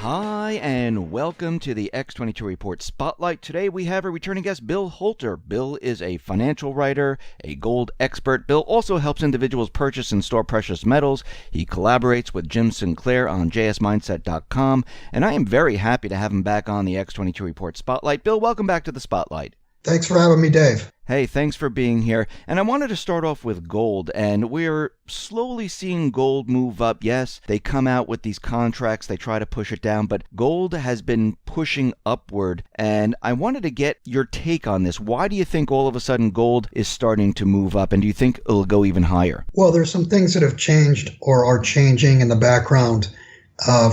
Hi, and welcome to the X22 Report Spotlight. Today we have a returning guest, Bill Holter. Bill is a financial writer, a gold expert. Bill also helps individuals purchase and store precious metals. He collaborates with Jim Sinclair on jsmindset.com, and I am very happy to have him back on the X22 Report Spotlight. Bill, welcome back to the Spotlight. Thanks for having me, Dave. Hey, thanks for being here. And I wanted to start off with gold, and we're slowly seeing gold move up. Yes, they come out with these contracts, they try to push it down, but gold has been pushing upward, and I wanted to get your take on this. Why do you think all of a sudden gold is starting to move up, and do you think it'll go even higher? Well, there's some things that have changed or are changing in the background.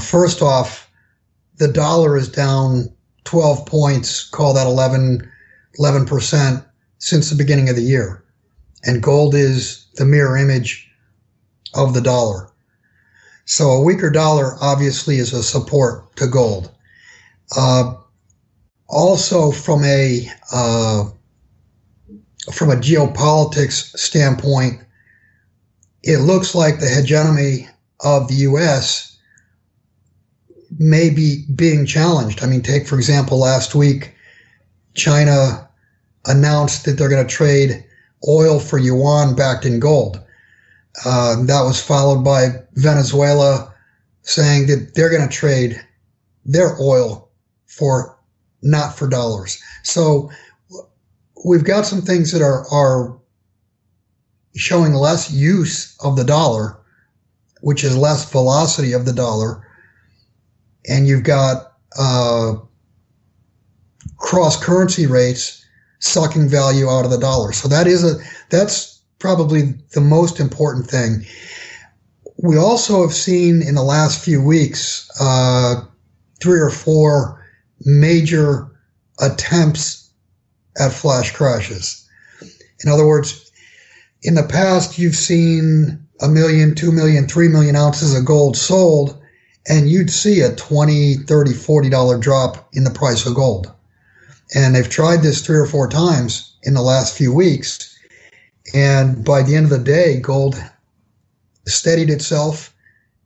First off, the dollar is down 12 points, call that 11% since the beginning of the year. And gold is the mirror image of the dollar. So a weaker dollar obviously is a support to gold. Also from a geopolitics standpoint, it looks like the hegemony of the U.S. may be being challenged. I mean, take, for example, last week, China announced that they're going to trade oil for yuan backed in gold. That was followed by Venezuela saying that they're going to trade their oil not for dollars. So we've got some things that are showing less use of the dollar, which is less velocity of the dollar. And you've got cross-currency rates sucking value out of the dollar. So that's probably the most important thing. We also have seen in the last few weeks 3 or 4 major attempts at flash crashes. In other words, in the past, you've seen 1 million, 2 million, 3 million ounces of gold sold, and you'd see a $20, $30, $40 drop in the price of gold. And they've tried this 3 or 4 times in the last few weeks. And by the end of the day, gold steadied itself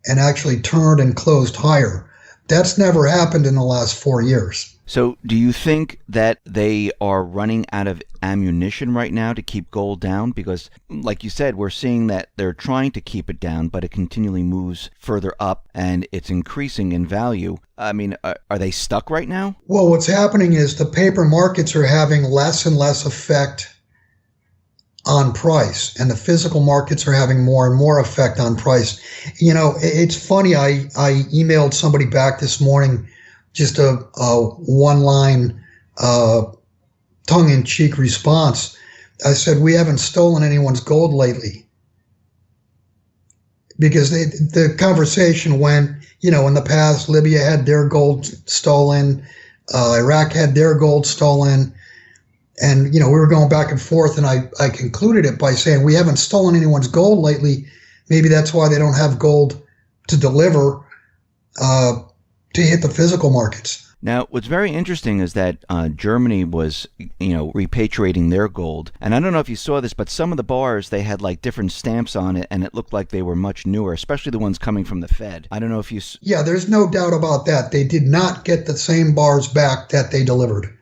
and actually turned and closed higher. That's never happened in the last 4 years. So do you think that they are running out of ammunition right now to keep gold down? Because, like you said, we're seeing that they're trying to keep it down, but it continually moves further up and it's increasing in value. I mean, are they stuck right now? Well, what's happening is the paper markets are having less and less effect on price, and the physical markets are having more and more effect on price. You know, it's funny. I emailed somebody back this morning, just a one-line tongue-in-cheek response. I said, we haven't stolen anyone's gold lately. Because the conversation went, you know, in the past, Libya had their gold stolen, Iraq had their gold stolen, and, you know, we were going back and forth, and I concluded it by saying, we haven't stolen anyone's gold lately. Maybe that's why they don't have gold to deliver to hit the physical markets. Now, what's very interesting is that Germany was, repatriating their gold. And I don't know if you saw this, but some of the bars, they had like different stamps on it, and it looked like they were much newer, especially the ones coming from the Fed. I don't know if you... Yeah, there's no doubt about that. They did not get the same bars back that they delivered.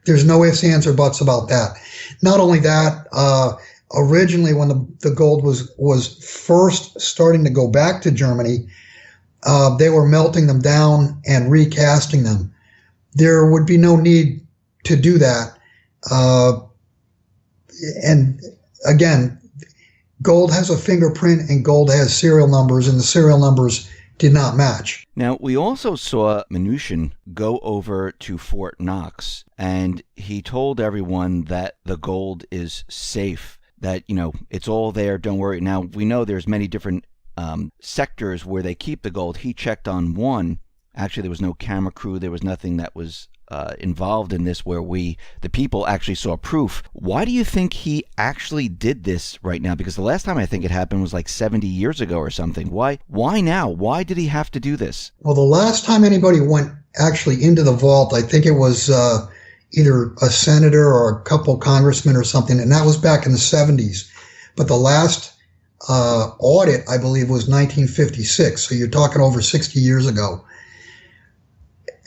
There's no ifs, ands, or buts about that. Not only that, originally when the gold was first starting to go back to Germany, they were melting them down and recasting them. There would be no need to do that. And again, gold has a fingerprint and gold has serial numbers, and the serial numbers did not match. Now, we also saw Mnuchin go over to Fort Knox, and he told everyone that the gold is safe, that, it's all there, don't worry. Now, we know there's many different sectors where they keep the gold. He checked on one. Actually, there was no camera crew. There was nothing that was involved in this where the people actually saw proof. Why do you think he actually did this right now? Because the last time I think it happened was like 70 years ago or something. Why now? Why did he have to do this? Well, the last time anybody went actually into the vault, I think it was either a senator or a couple congressmen or something, and that was back in the 70s. But the last audit, I believe, was 1956. So you're talking over 60 years ago.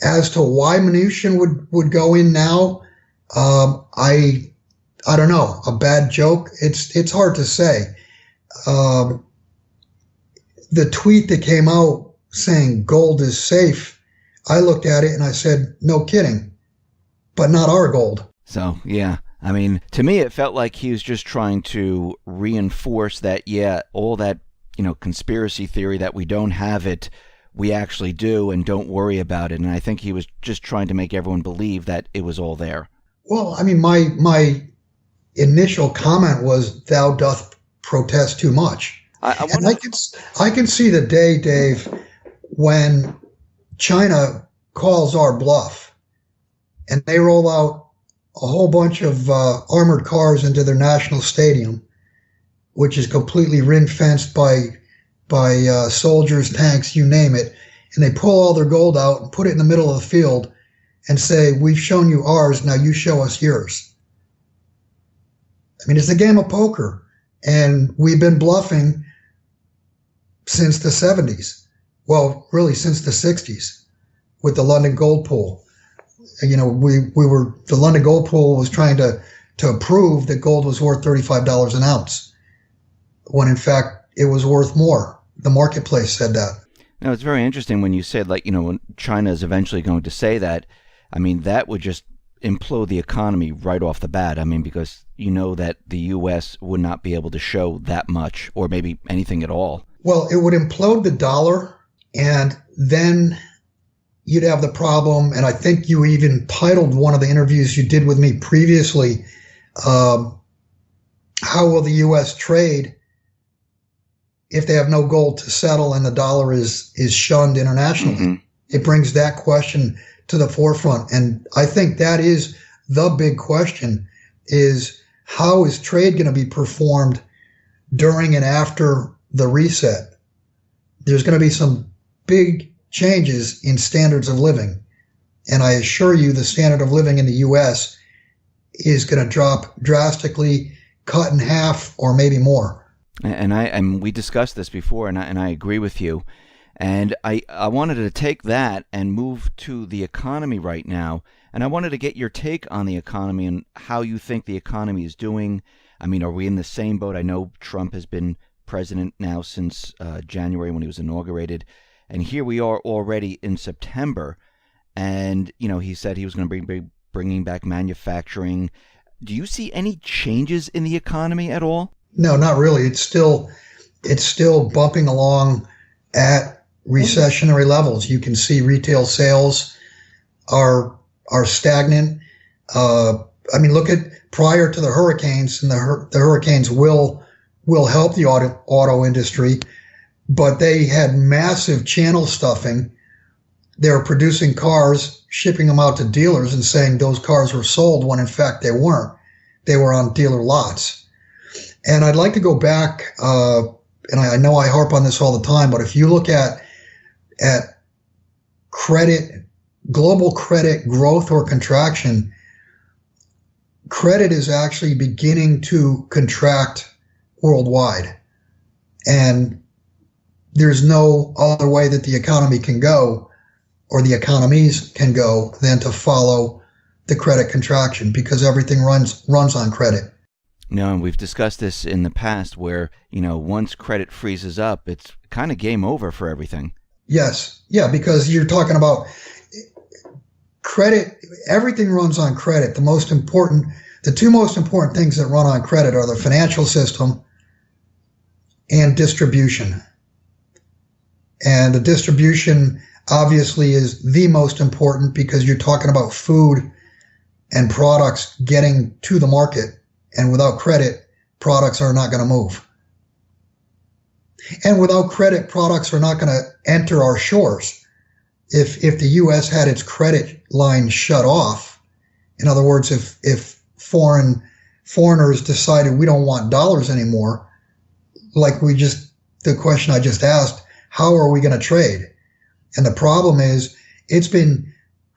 As to why Mnuchin would go in now, I don't know. A bad joke? It's hard to say. Um, the tweet that came out saying gold is safe, I looked at it and I said, no kidding, but not our gold. So, yeah. I mean, to me, it felt like he was just trying to reinforce that, yeah, all that, conspiracy theory that we don't have it, we actually do, and don't worry about it. And I think he was just trying to make everyone believe that it was all there. Well, I mean, my initial comment was, thou doth protest too much. And I can see the day, Dave, when China calls our bluff and they roll out a whole bunch of armored cars into their national stadium, which is completely ring-fenced by soldiers, tanks, you name it, and they pull all their gold out and put it in the middle of the field and say, we've shown you ours, now you show us yours. I mean, it's a game of poker, and we've been bluffing since the 70s. Well, really since the 60s with the London Gold Pool. The London Gold Pool was trying to prove that gold was worth $35 an ounce, when in fact it was worth more. The marketplace said that. Now, it's very interesting when you said, when China is eventually going to say that. I mean, that would just implode the economy right off the bat. I mean, because that the U.S. would not be able to show that much, or maybe anything at all. Well, it would implode the dollar, and then you'd have the problem, and I think you even titled one of the interviews you did with me previously, how will the U.S. trade if they have no gold to settle and the dollar is shunned internationally? Mm-hmm. It brings that question to the forefront. And I think that is the big question, is how is trade going to be performed during and after the reset? There's going to be some big changes in standards of living. And I assure you the standard of living in the U.S. is going to drop drastically, cut in half, or maybe more. And we discussed this before, and I agree with you. And I wanted to take that and move to the economy right now. And I wanted to get your take on the economy and how you think the economy is doing. I mean, are we in the same boat? I know Trump has been president now since January when he was inaugurated. And here we are already in September. And, he said he was going to be bringing back manufacturing. Do you see any changes in the economy at all? No, not really. It's still bumping along at recessionary levels. You can see retail sales are stagnant. I mean, look at prior to the hurricanes, and the hurricanes will help the auto industry, but they had massive channel stuffing. They were producing cars, shipping them out to dealers and saying those cars were sold when in fact they weren't. They were on dealer lots. And I'd like to go back, and I know I harp on this all the time, but if you look at credit, global credit growth or contraction, credit is actually beginning to contract worldwide. And there's no other way that the economy can go, or the economies can go, than to follow the credit contraction, because everything runs on credit. No, and we've discussed this in the past where, once credit freezes up, it's kind of game over for everything. Yes. Yeah, because you're talking about credit. Everything runs on credit. The two most important things that run on credit are the financial system and distribution. And the distribution obviously is the most important, because you're talking about food and products getting to the market. And without credit, products are not going to move. And without credit, products are not going to enter our shores. If the U.S. had its credit line shut off, in other words, if foreigners decided we don't want dollars anymore, the question I just asked, how are we going to trade? And the problem is, it's been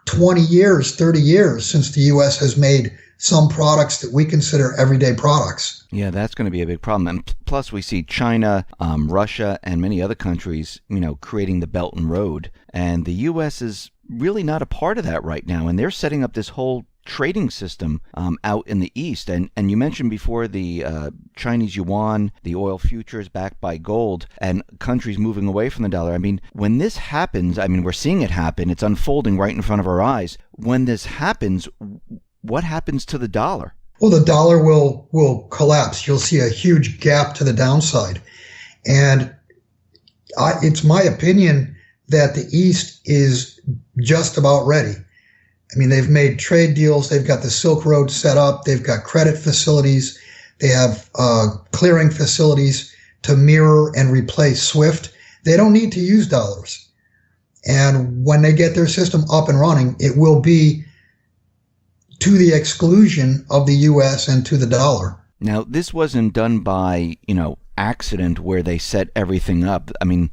20 years, 30 years since the U.S. has made some products that we consider everyday products. Yeah, that's going to be a big problem. And plus, we see China, Russia, and many other countries, creating the Belt and Road. And the U.S. is really not a part of that right now, and they're setting up this whole trading system out in the East. And you mentioned before the Chinese yuan, the oil futures backed by gold, and countries moving away from the dollar. I mean, when this happens, I mean, we're seeing it happen. It's unfolding right in front of our eyes. When this happens, what happens to the dollar? Well, the dollar will collapse. You'll see a huge gap to the downside. And it's my opinion that the East is just about ready. I mean, they've made trade deals. They've got the Silk Road set up. They've got credit facilities. They have clearing facilities to mirror and replace SWIFT. They don't need to use dollars. And when they get their system up and running, it will be to the exclusion of the U.S. and to the dollar. Now, this wasn't done by, accident where they set everything up. I mean,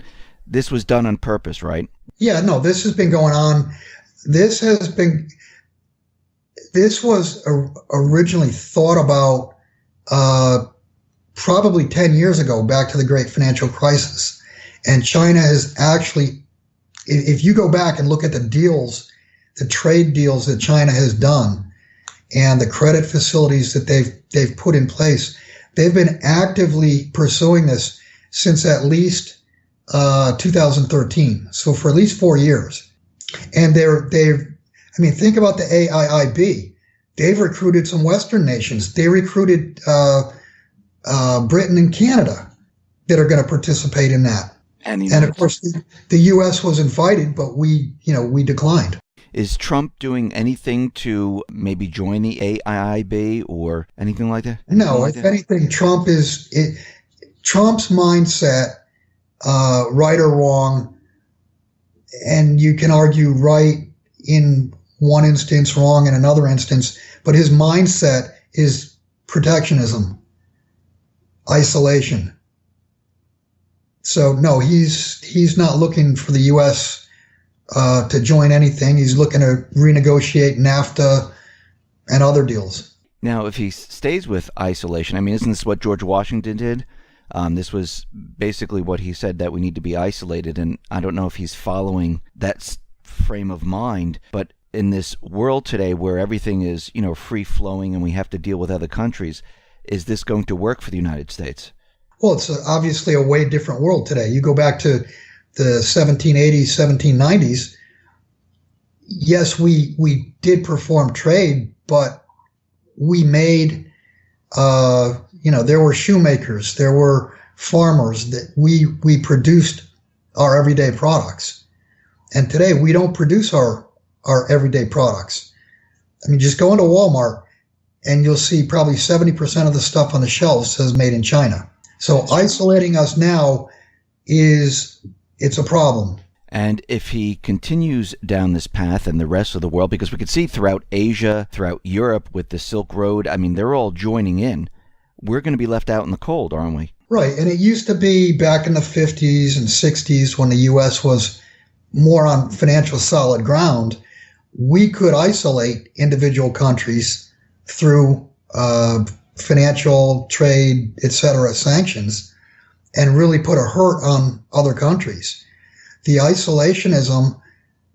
this was done on purpose, right? Yeah, no, this has been going on. This was originally thought about probably 10 years ago, back to the great financial crisis. And China has actually, if you go back and look at the deals, the trade deals that China has done and the credit facilities that they've put in place, they've been actively pursuing this since at least 2013. So for at least 4 years. And think about the AIIB. They've recruited some Western nations. They recruited Britain and Canada that are going to participate in that. And of course, the U.S. was invited, but we declined. Is Trump doing anything to maybe join the AIIB or anything like that? No, if anything, Trump's mindset, right or wrong, and you can argue right in one instance, wrong in another instance, but his mindset is protectionism, isolation. So no, he's not looking for the U.S. To join anything. He's looking to renegotiate NAFTA and other deals. Now, if he stays with isolation, I mean, isn't this what George Washington did? This was basically what he said, that we need to be isolated, and I don't know if he's following that frame of mind, but in this world today where everything is, free-flowing and we have to deal with other countries, is this going to work for the United States? Well, it's obviously a way different world today. You go back to the 1780s, 1790s, yes, we did perform trade, but we made, there were shoemakers, there were farmers, that we produced our everyday products. And today we don't produce our everyday products. I mean, just go into Walmart and you'll see probably 70% of the stuff on the shelves says made in China. So isolating us now it's a problem. And if he continues down this path and the rest of the world, because we could see throughout Asia, throughout Europe with the Silk Road, I mean, they're all joining in. We're going to be left out in the cold, aren't we? Right. And it used to be back in the 50s and 60s when the U.S. was more on financial solid ground, we could isolate individual countries through financial, trade, etc. sanctions and really put a hurt on other countries. The isolationism,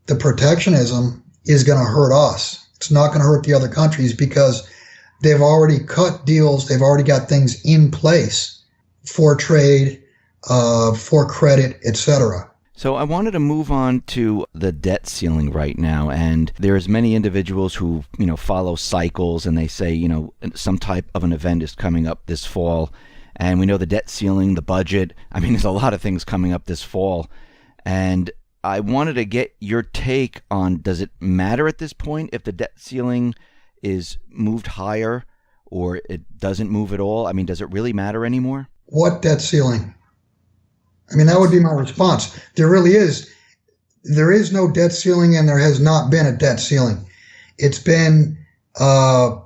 the protectionism is going to hurt us. It's not going to hurt the other countries because they've already cut deals. They've already got things in place for trade, for credit, etc. So I wanted to move on to the debt ceiling right now, and there's many individuals who, follow cycles, and they say, some type of an event is coming up this fall. And we know the debt ceiling, the budget. I mean, there's a lot of things coming up this fall. And I wanted to get your take on, does it matter at this point if the debt ceiling is moved higher or it doesn't move at all? I mean, does it really matter anymore? What debt ceiling? I mean, that would be my response. There really is. There is no debt ceiling, and there has not been a debt ceiling. It's been, I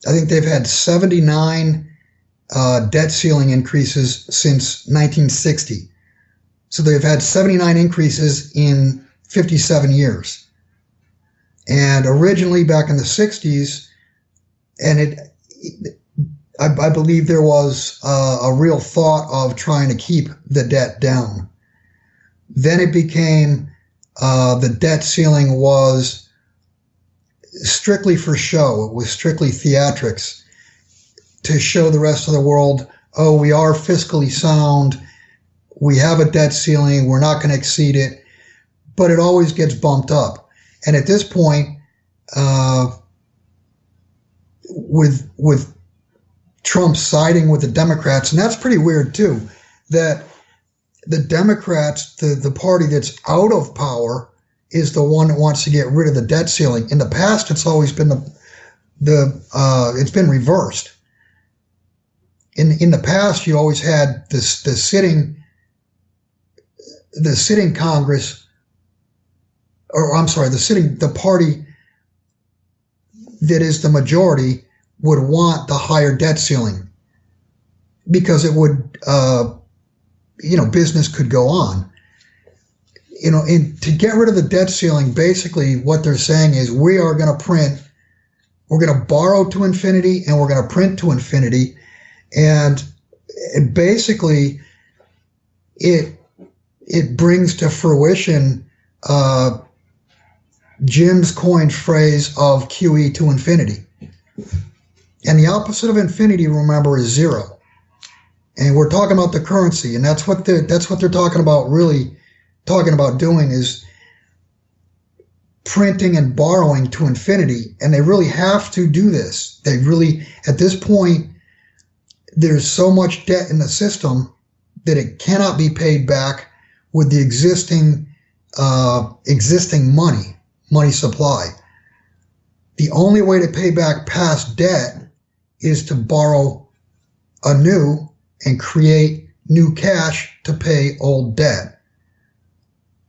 think they've had 79 debt ceiling increases since 1960. So they've had 79 increases in 57 years. And originally back in the 60s, and I believe there was a real thought of trying to keep the debt down. Then it became the debt ceiling was strictly for show. It was strictly theatrics to show the rest of the world, oh, we are fiscally sound. We have a debt ceiling. We're not going to exceed it. But it always gets bumped up. And at this point, with Trump siding with the Democrats, and that's pretty weird too, that the Democrats, the party that's out of power, is the one that wants to get rid of the debt ceiling. In the past, it's always been it's been reversed. In the past, you always had the sitting Congress, or I'm sorry, the party that is the majority would want the higher debt ceiling because it would, business could go on. And to get rid of the debt ceiling, basically what they're saying is we're going to borrow to infinity and we're going to print to infinity. And basically it brings to fruition Jim's coined phrase of QE to infinity. And the opposite of infinity, remember, is zero. And we're talking about the currency, and that's what they're talking about, really talking about doing, is printing and borrowing to infinity. And they really have to do this. They really, at this point, there's so much debt in the system that it cannot be paid back with the existing money supply. The only way to pay back past debt is to borrow anew and create new cash to pay old debt.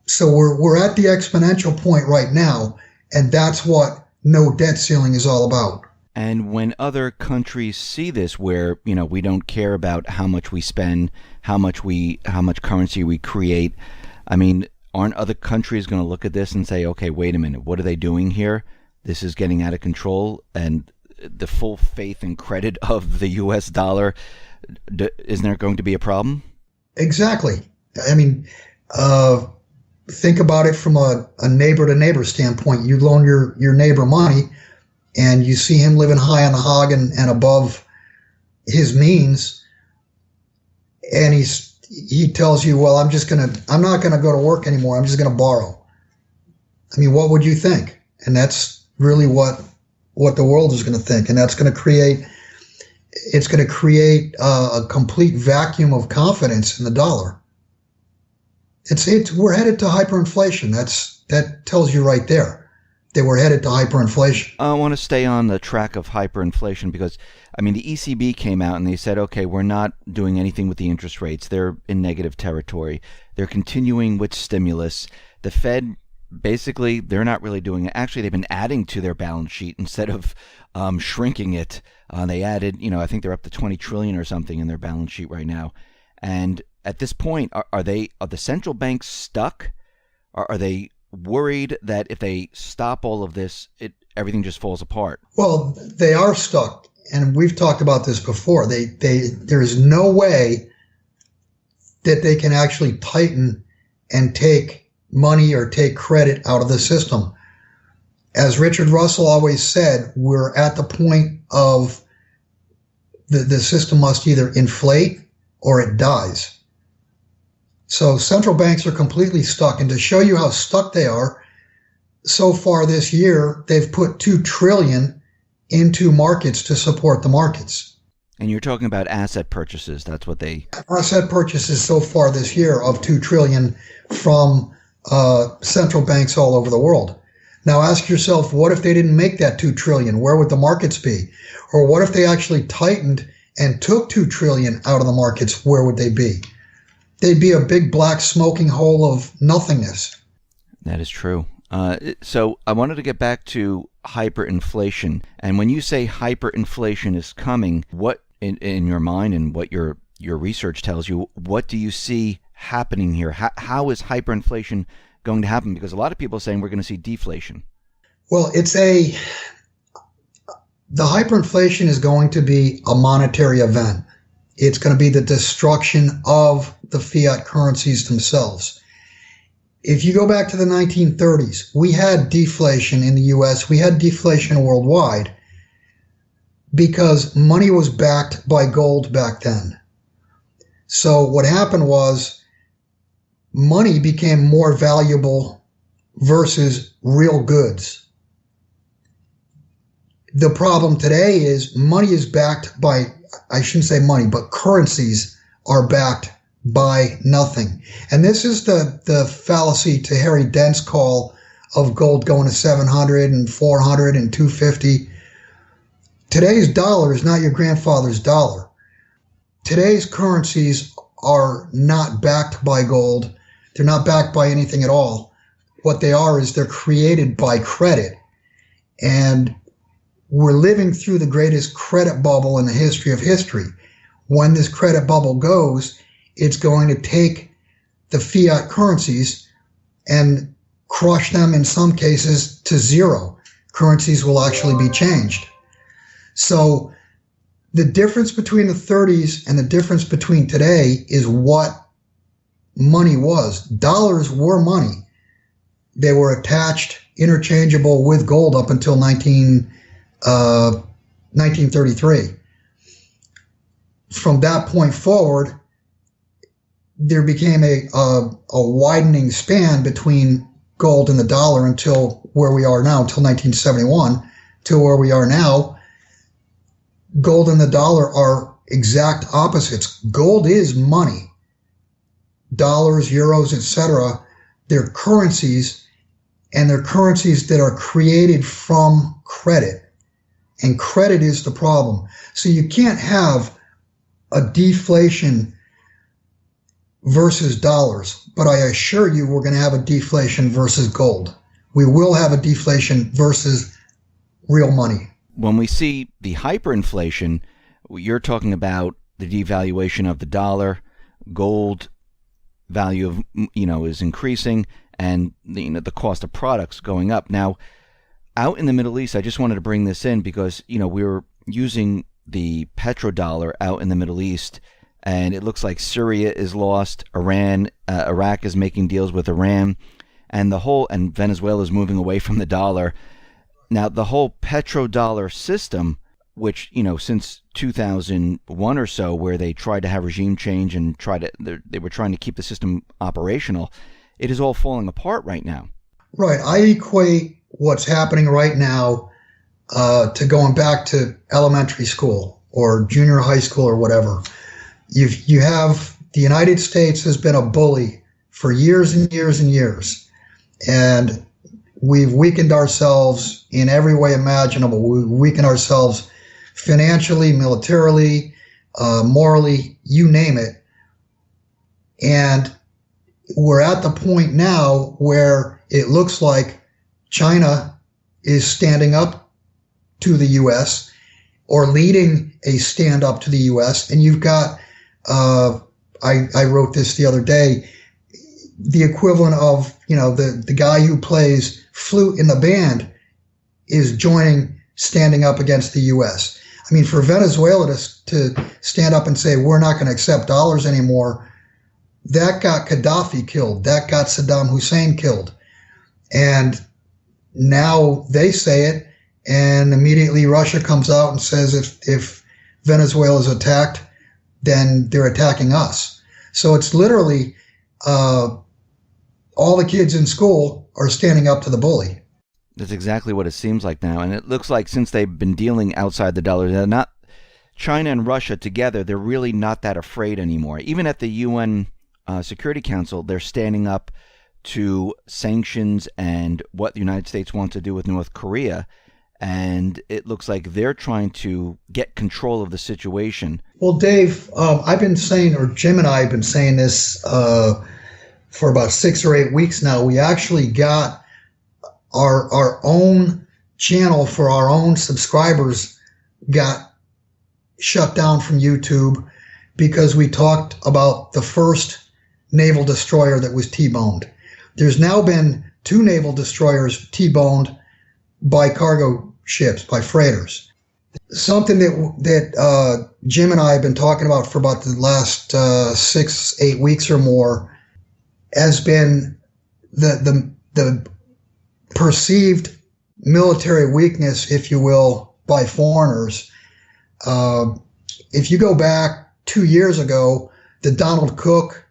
So we're at the exponential point right now, and that's what no debt ceiling is all about. And when other countries see this, where we don't care about how much we spend, how much currency we create, I mean, aren't other countries going to look at this and say, okay, wait a minute, what are they doing here? This is getting out of control, and the full faith and credit of the U.S. dollar, isn't there going to be a problem? Exactly. I mean, think about it from a neighbor-to-neighbor standpoint. You loan your neighbor money, and you see him living high on the hog and above his means, and he tells you, well, I'm not going to go to work anymore. I'm just going to borrow. I mean, what would you think? And that's really what the world is going to think. And that's going to create a complete vacuum of confidence in the dollar. We're headed to hyperinflation. That tells you right there that we're headed to hyperinflation. I want to stay on the track of hyperinflation because, I mean, the ECB came out and they said, okay, we're not doing anything with the interest rates. They're in negative territory. They're continuing with stimulus. The Fed, basically, they're not really doing it. Actually, they've been adding to their balance sheet instead of shrinking it. They added, I think they're up to 20 trillion or something in their balance sheet right now. And at this point, are the central banks stuck? Are they worried that if they stop all of this, everything just falls apart? Well, they are stuck, and we've talked about this before. There is no way that they can actually tighten and take money or take credit out of the system. As Richard Russell always said, we're at the point of the system must either inflate or it dies. So central banks are completely stuck. And to show you how stuck they are, so far this year, they've put $2 trillion into markets to support the markets. And you're talking about asset purchases. That's what asset purchases so far this year of $2 trillion from central banks all over the world. Now ask yourself, what if they didn't make that $2 trillion? Where would the markets be? Or what if they actually tightened and took $2 trillion out of the markets? Where would they be? They'd be a big black smoking hole of nothingness. That is true. So I wanted to get back to hyperinflation. And when you say hyperinflation is coming, what in your mind and what your research tells you, what do you see happening here? How is hyperinflation going to happen? Because a lot of people are saying we're going to see deflation. Well, the hyperinflation is going to be a monetary event. It's going to be the destruction of the fiat currencies themselves. if you go back to the 1930s, we had deflation in the US, we had deflation worldwide because money was backed by gold back then. So what happened was money became more valuable versus real goods. The problem today is money is backed by, I shouldn't say money, but currencies are backed by nothing. And this is the fallacy to Harry Dent's call of gold going to 700 and 400 and 250. Today's dollar is not your grandfather's dollar. Today's currencies are not backed by gold. They're not backed by anything at all. What they are is they're created by credit. And we're living through the greatest credit bubble in the history of history. When this credit bubble goes, it's going to take the fiat currencies and crush them in some cases to zero. Currencies will actually be changed. So the difference between the 30s and the difference between today is what money was. Dollars were money. They were attached, interchangeable with gold up until 1933. From that point forward, there became a widening span between gold and the dollar until where we are now, until 1971, to where we are now. Gold and the dollar are exact opposites. Gold is money. Dollars, euros, etc. They're currencies, and they're currencies that are created from credit. And credit is the problem. So you can't have a deflation versus dollars, but I assure you we're going to have a deflation versus gold. We will have a deflation versus real money. When we see the hyperinflation, you're talking about the devaluation of the dollar, gold value of, is increasing, and the cost of products going up. Now, out in the Middle East, I just wanted to bring this in because, we were using the petrodollar out in the Middle East, and it looks like Syria is lost, Iraq is making deals with Iran, and Venezuela is moving away from the dollar. Now, the whole petrodollar system, which, since 2001 or so, where they tried to have regime change and they were trying to keep the system operational, it is all falling apart right now. Right. I equate what's happening right now to going back to elementary school or junior high school or whatever. You have the United States has been a bully for years and years and years, and we've weakened ourselves in every way imaginable. We weaken ourselves financially, militarily, morally, you name it. And we're at the point now where it looks like China is standing up to the U.S. or leading a stand up to the U.S. And you've got, I wrote this the other day, the equivalent of, the guy who plays flute in the band is standing up against the U.S. I mean, for Venezuela to stand up and say, we're not going to accept dollars anymore, that got Gaddafi killed. That got Saddam Hussein killed. And now they say it, and immediately Russia comes out and says if Venezuela is attacked, then they're attacking us. So it's literally all the kids in school are standing up to the bully. That's exactly what it seems like now. And it looks like since they've been dealing outside the dollar, they're not, China and Russia together, they're really not that afraid anymore. Even at the UN Security Council, they're standing up to sanctions and what the United States wants to do with North Korea. And it looks like they're trying to get control of the situation. Well, Dave, I've been saying, or Jim and I have been saying this for about 6 or 8 weeks now. We actually got our own channel for our own subscribers got shut down from YouTube because we talked about the first naval destroyer that was T-boned. There's now been 2 naval destroyers T-boned by cargo ships, by freighters. Something that Jim and I have been talking about for about the last 6-8 weeks or more has been the perceived military weakness, if you will, by foreigners. If you go back 2 years ago, the Donald Cook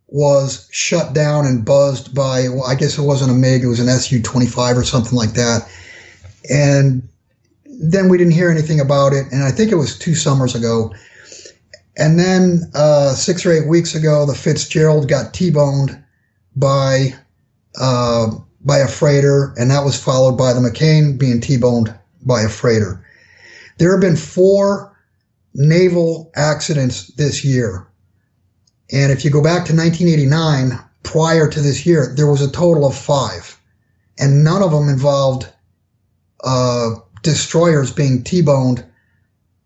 was shut down and buzzed by, well, I guess it wasn't a MiG, it was an Su-25 or something like that. And then we didn't hear anything about it. And I think it was 2 summers ago. And then 6 or 8 weeks ago, the Fitzgerald got T-boned by a freighter, and that was followed by the McCain being T-boned by a freighter. There have been 4 naval accidents this year. And if you go back to 1989, prior to this year, there was a total of 5. And none of them involved destroyers being T-boned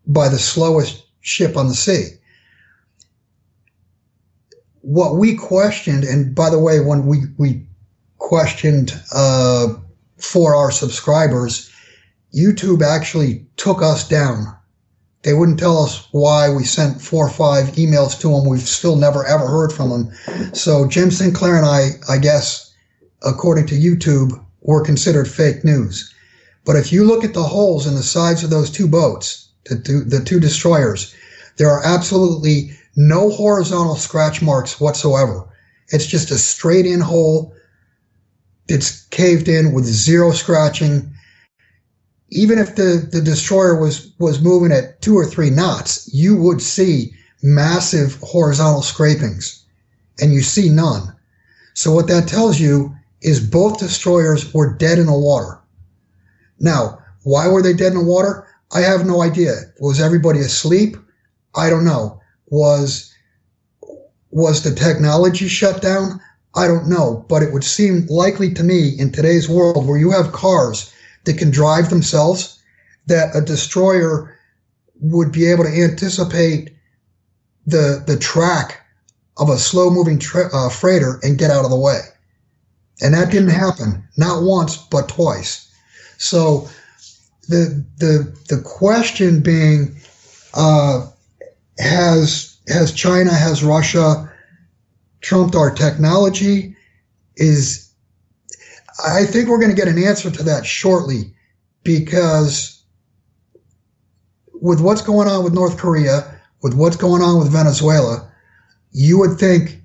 by the slowest ship on the sea. What we questioned, and by the way, when we questioned for our subscribers, YouTube actually took us down. They wouldn't tell us why. We sent 4 or 5 emails to them. We've still never, ever heard from them. So Jim Sinclair and I guess, according to YouTube, were considered fake news. But if you look at the holes in the sides of those 2 boats, the 2 destroyers, there are absolutely no horizontal scratch marks whatsoever. It's just a straight in hole. It's caved in with 0 scratching. Even if the destroyer was moving at 2 or 3 knots, you would see massive horizontal scrapings, and you see none. So what that tells you is both destroyers were dead in the water. Now, why were they dead in the water? I have no idea. Was everybody asleep? I don't know. Was the technology shut down? I don't know. But it would seem likely to me in today's world where you have cars that can drive themselves, that a destroyer would be able to anticipate the track of a slow-moving freighter and get out of the way. And that didn't happen, not once, but twice. So the question being, has China, has Russia trumped our technology? I think we're going to get an answer to that shortly, because with what's going on with North Korea, with what's going on with Venezuela, you would think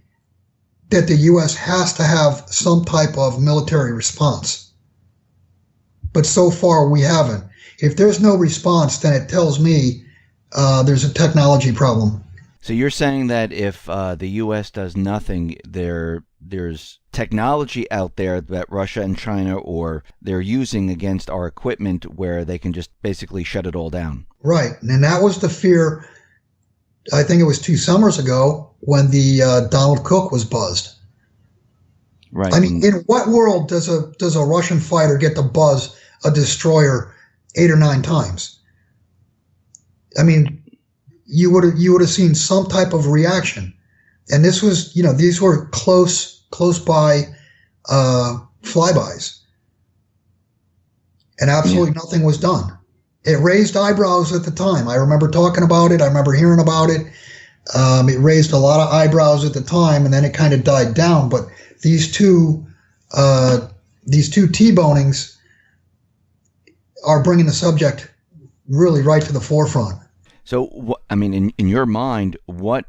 that the U.S. has to have some type of military response. But so far we haven't. If there's no response, then it tells me there's a technology problem. So you're saying that if the U.S. does nothing, there's technology out there that Russia and China or they're using against our equipment where they can just basically shut it all down. Right. And that was the fear, I think it was 2 summers ago when the Donald Cook was buzzed. Right. I mean, in what world does a Russian fighter get to buzz a destroyer 8 or 9 times? I mean, you would have seen some type of reaction. And this was, these were close by flybys. And absolutely nothing was done. It raised eyebrows at the time. I remember talking about it. I remember hearing about it. It raised a lot of eyebrows at the time, and then it kind of died down. But these two T-bonings are bringing the subject really right to the forefront. So, in your mind, what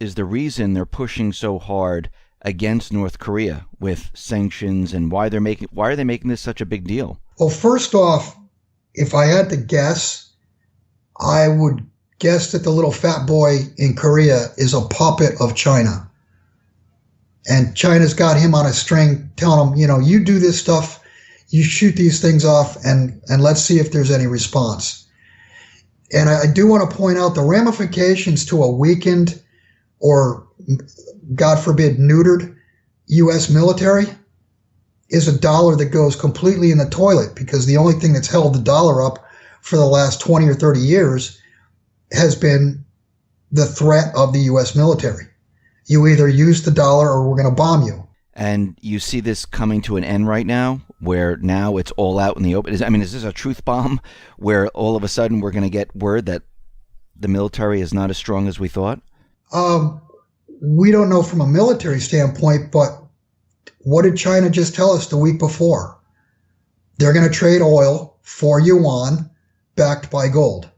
is the reason they're pushing so hard against North Korea with sanctions, and why are they making this such a big deal? Well, first off, if I had to guess, I would guess that the little fat boy in Korea is a puppet of China. And China's got him on a string telling him, you do this stuff, you shoot these things off, and let's see if there's any response. And I do want to point out the ramifications to a weakened or, God forbid, neutered U.S. military is a dollar that goes completely in the toilet, because the only thing that's held the dollar up for the last 20 or 30 years has been the threat of the U.S. military. You either use the dollar or we're going to bomb you. And you see this coming to an end right now, where now it's all out in the open. Is this a truth bomb where all of a sudden we're going to get word that the military is not as strong as we thought? We don't know from a military standpoint, but what did China just tell us the week before? They're going to trade oil for yuan backed by gold.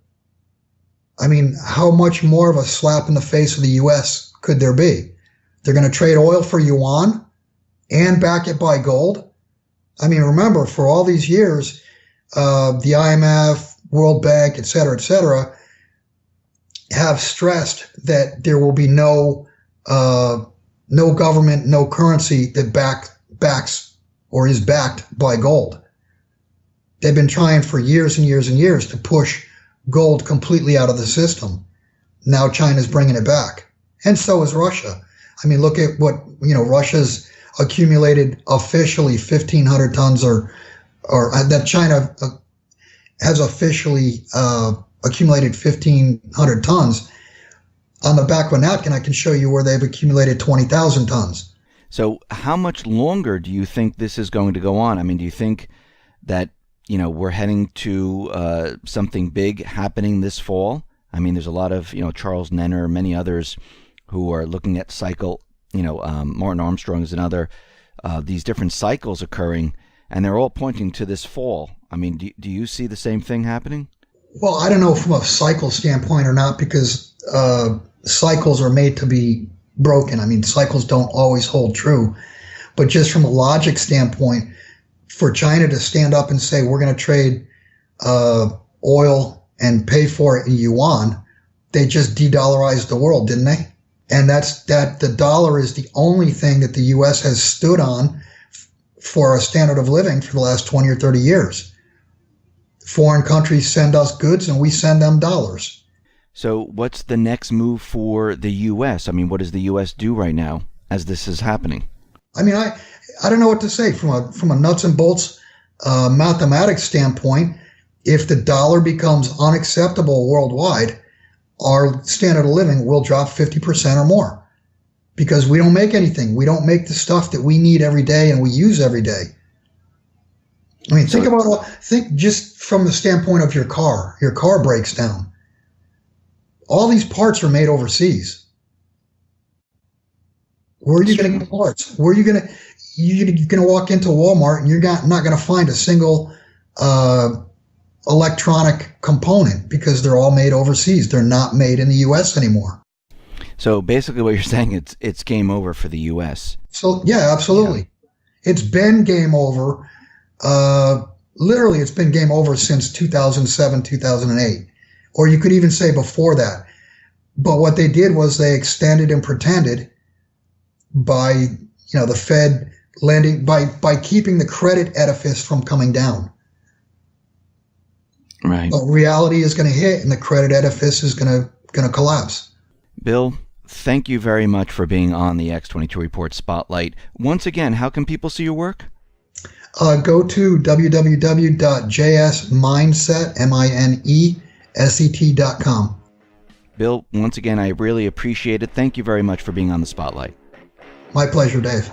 I mean, how much more of a slap in the face of the U.S. could there be? They're going to trade oil for yuan and back it by gold. I mean, remember, for all these years, the IMF, World Bank, et cetera, have stressed that there will be no government, no currency that backs or is backed by gold. They've been trying for years and years and years to push gold completely out of the system. Now China's bringing it back. And so is Russia. I mean, look at what, Russia's accumulated officially 1,500 tons or that China has officially accumulated 1,500 tons. On the back of a napkin, I can show you where they've accumulated 20,000 tons. So how much longer do you think this is going to go on? I mean, do you think that, we're heading to something big happening this fall? I mean, there's a lot of, Charles Nenner, many others who are looking at cycle, Martin Armstrong is another, these different cycles occurring, and they're all pointing to this fall. I mean, do you see the same thing happening? Well, I don't know from a cycle standpoint or not, because cycles are made to be broken. I mean, cycles don't always hold true. But just from a logic standpoint, for China to stand up and say, we're going to trade oil and pay for it in yuan, they just de-dollarized the world, didn't they? And that the dollar is the only thing that the U.S. has stood on for a standard of living for the last 20 or 30 years. Foreign countries send us goods and we send them dollars. So what's the next move for the U.S.? I mean, what does the U.S. do right now as this is happening? I mean, I don't know what to say from a nuts and bolts mathematics standpoint. If the dollar becomes unacceptable worldwide, our standard of living will drop 50% or more, because we don't make anything. We don't make the stuff that we need every day and we use every day. I mean, think just from the standpoint of your car. Your car breaks down. All these parts are made overseas. Where are you going to get parts? Where are you going to? You're going to walk into Walmart and you're not going to find a single electronic component, because they're all made overseas. They're not made in the U.S. anymore. So basically, what you're saying, it's game over for the U.S. So yeah, absolutely, yeah. It's been game over. Literally, it's been game over since 2007, 2008, or you could even say before that. But what they did was they extended and pretended by, the Fed lending, by keeping the credit edifice from coming down. Right. But reality is going to hit, and the credit edifice is going to collapse. Bill, thank you very much for being on the X22 Report Spotlight. Once again, how can people see your work? Go to www.jsmindset.com. Bill, once again, I really appreciate it. Thank you very much for being on the Spotlight. My pleasure, Dave.